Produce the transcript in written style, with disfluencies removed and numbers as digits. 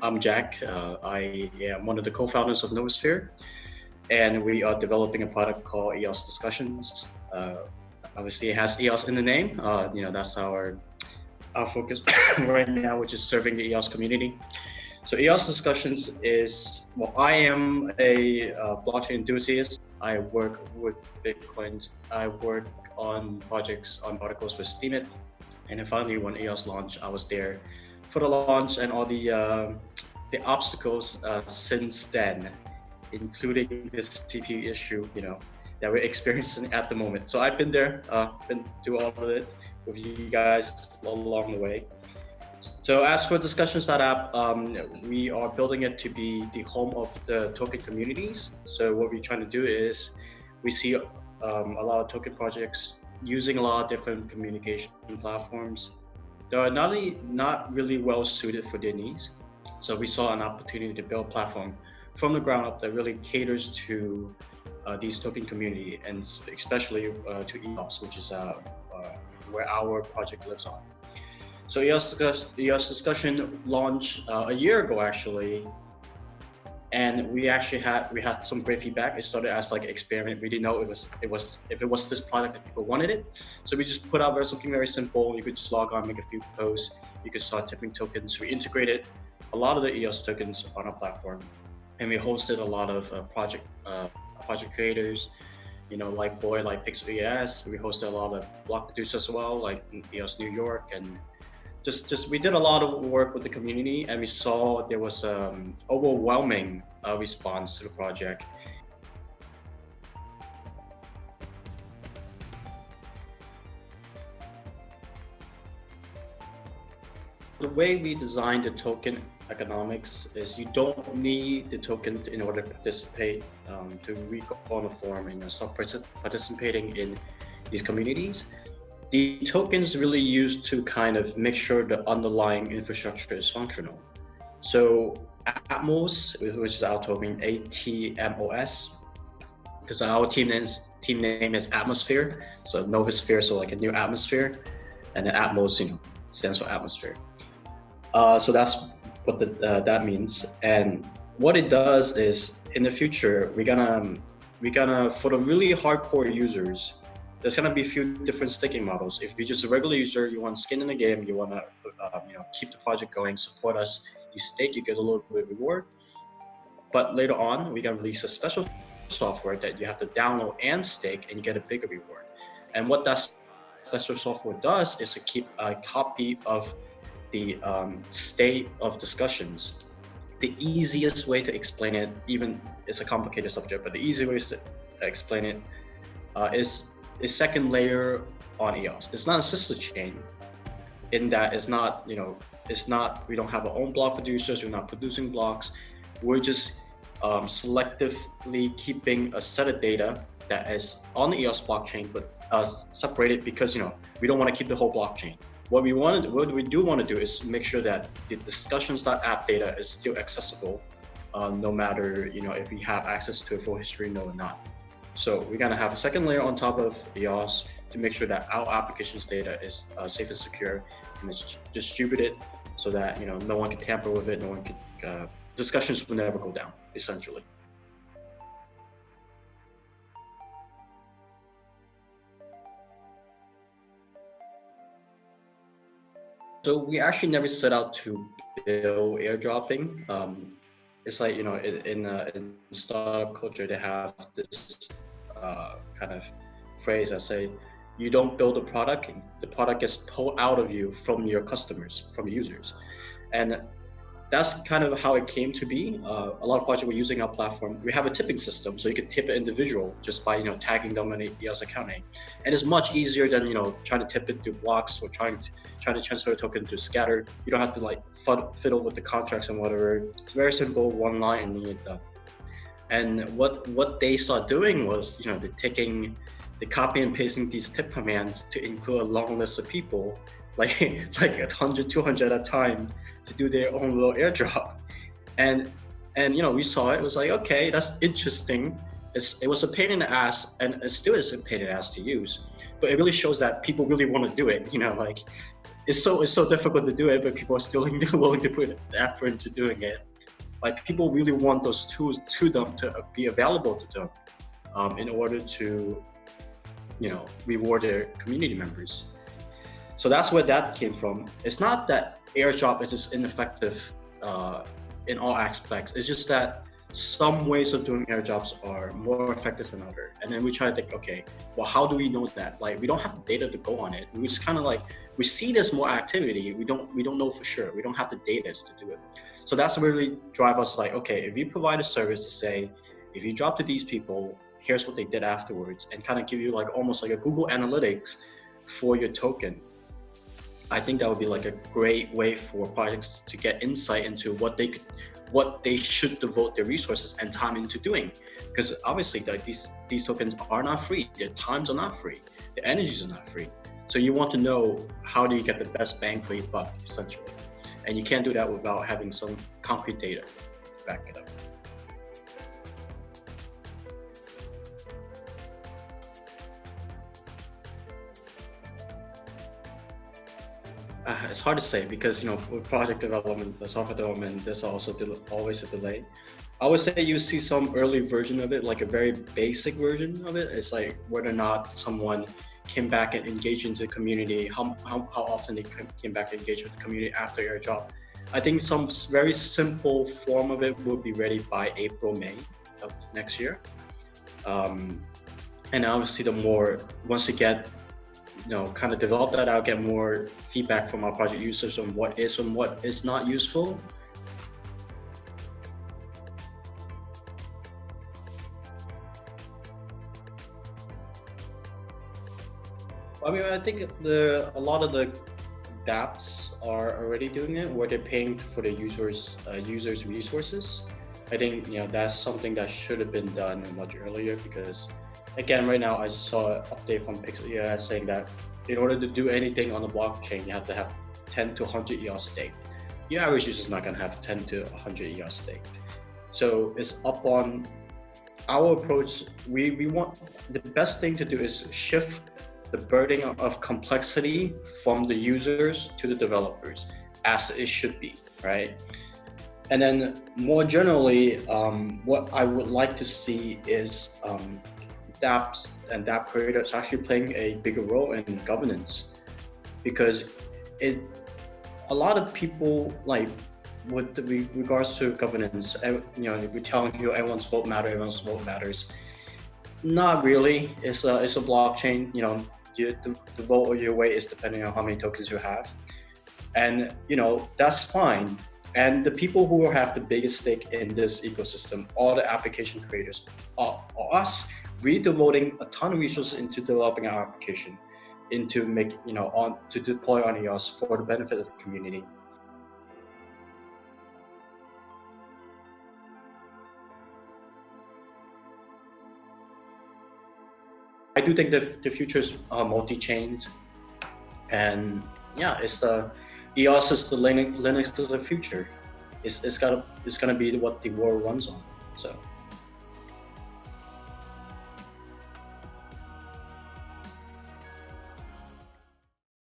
I'm Jack. I am one of the co-founders of Novosphere, and we are developing a product called EOS Discussions. Obviously, it has EOS in the name. That's our focus right now, which is serving the EOS community. So EOS Discussions is, well, I am a blockchain enthusiast. I work with Bitcoin. I work on projects, on articles with Steemit. And then finally, when EOS launched, I was there for the launch and all the obstacles since then, including this CPU issue, that we're experiencing at the moment. So I've been there, been through all of it with you guys along the way. So as for Discussions.app, we are building it to be the home of the token communities. So what we're trying to do is we see a lot of token projects using a lot of different communication platforms that are not really well suited for their needs. So we saw an opportunity to build a platform from the ground up that really caters to these token community, and especially to EOS, which is where our project lives on. So EOS Discussion launched a year ago actually, and we had some great feedback. It started as like an experiment. We didn't know if it was this product that people wanted it. So we just put out something very simple. You could just log on, make a few posts. You could start tipping tokens. We integrated a lot of the EOS tokens on our platform, and we hosted a lot of project creators, like Pixel ES. We hosted a lot of block producers as well, like EOS New York, and just we did a lot of work with the community, and we saw there was overwhelming response to the project. The way we designed the token economics is you don't need the token in order to participate, to re-go on a forum and start participating in these communities. The tokens really used to kind of make sure the underlying infrastructure is functional. So Atmos, which is our token, ATMOS, because our team name is Atmosphere, so Novosphere, so like a new atmosphere, and then Atmos, stands for atmosphere. So that's what that means. And what it does is, in the future, we're gonna for the really hardcore users, there's gonna be a few different staking models. If you're just a regular user, you want skin in the game, you wanna keep the project going, support us, you stake, you get a little bit of reward. But later on, we're gonna release a special software that you have to download and stake, and you get a bigger reward. And what that special software does is to keep a copy of the state of discussions. The easiest way to explain it, even it's a complicated subject, but the easy way to explain it is second layer on EOS. It's not a sister chain in that it's not, we don't have our own block producers, we're not producing blocks. We're just selectively keeping a set of data that is on the EOS blockchain, but separated because, we don't want to keep the whole blockchain. What we do want to do is make sure that the Discussions.app data is still accessible, no matter, if we have access to a full history node or not. So we're gonna have a second layer on top of EOS to make sure that our applications data is safe and secure, and it's distributed so that no one can tamper with it, no one can, discussions will never go down, essentially. So we actually never set out to build airdropping. It's like, in startup culture, they have this kind of phrase that say, you don't build a product, the product gets pulled out of you from your customers, from users. And that's kind of how it came to be. A lot of projects were using our platform. We have a tipping system, so you could tip an individual just by tagging them in EOS account name. And it's much easier than trying to tip it through blocks or trying to transfer a token to scattered. You don't have to fiddle with the contracts and whatever. It's very simple, one line, and you get done. And what they start doing was, they're copy and pasting these tip commands to include a long list of people, like 100, 200 at a time, to do their own little airdrop. And we saw it was like, okay, that's interesting. It was a pain in the ass, and it still is a pain in the ass to use. but it really shows that people really want to do it. You know, like it's so difficult to do it, but people are still willing to put the effort into doing it. Like people really want those tools to them to be available to them in order to, you know, reward their community members. So that's where that came from. It's not that airdrop is just ineffective in all aspects. It's just that some ways of doing airdrops are more effective than others. And then we try to think, okay, well, how do we know that? Like, we don't have the data to go on it. We just kind of like, we see there's more activity. We don't know for sure. We don't have the data to do it. So that's really drive us like, okay, if you provide a service to say, if you drop to these people, here's what they did afterwards, and kind of give you like almost like a Google Analytics for your token. I think that would be like a great way for projects to get insight into what they should devote their resources and time into doing. Because obviously like these tokens are not free, their times are not free, their energies are not free. So you want to know how do you get the best bang for your buck, essentially. And you can't do that without having some concrete data to back it up. It's hard to say because, you know, for project development, the software development, there's also always a delay. I would say you see some early version of it, like a very basic version of it. It's like whether or not someone came back and engaged into the community, how often they came back and engaged with the community after airdrop. I think some very simple form of it will be ready by April, May of next year. And obviously once you get, you know, kind of develop that out, get more feedback from our project users on what is and what is not useful. I mean, I think a lot of the dApps are already doing it, where they're paying for the users' resources. I think, you know, that's something that should have been done much earlier, because again, right now I saw an update from Pixel EOS saying that in order to do anything on the blockchain, you have to have 10 to 100 EOS staked. The average user is not going to have 10 to 100 EOS staked. So it's up on our approach. We want, the best thing to do is shift the burden of complexity from the users to the developers, as it should be, right? And then more generally, what I would like to see is dApps and dApp creators actually playing a bigger role in governance, because a lot of people, like with regards to governance, you know, we're telling you everyone's vote matters. Not really. It's a blockchain. You know, the vote or your way is depending on how many tokens you have, and you know, that's fine. And the people who have the biggest stake in this ecosystem, all the application creators, are us. We're devoting a ton of resources into developing our application, into make, you know, to deploy on EOS for the benefit of the community. I do think that the future is multi-chained, and yeah, it's the EOS is the Linux of the future. It's gonna be what the world runs on. So.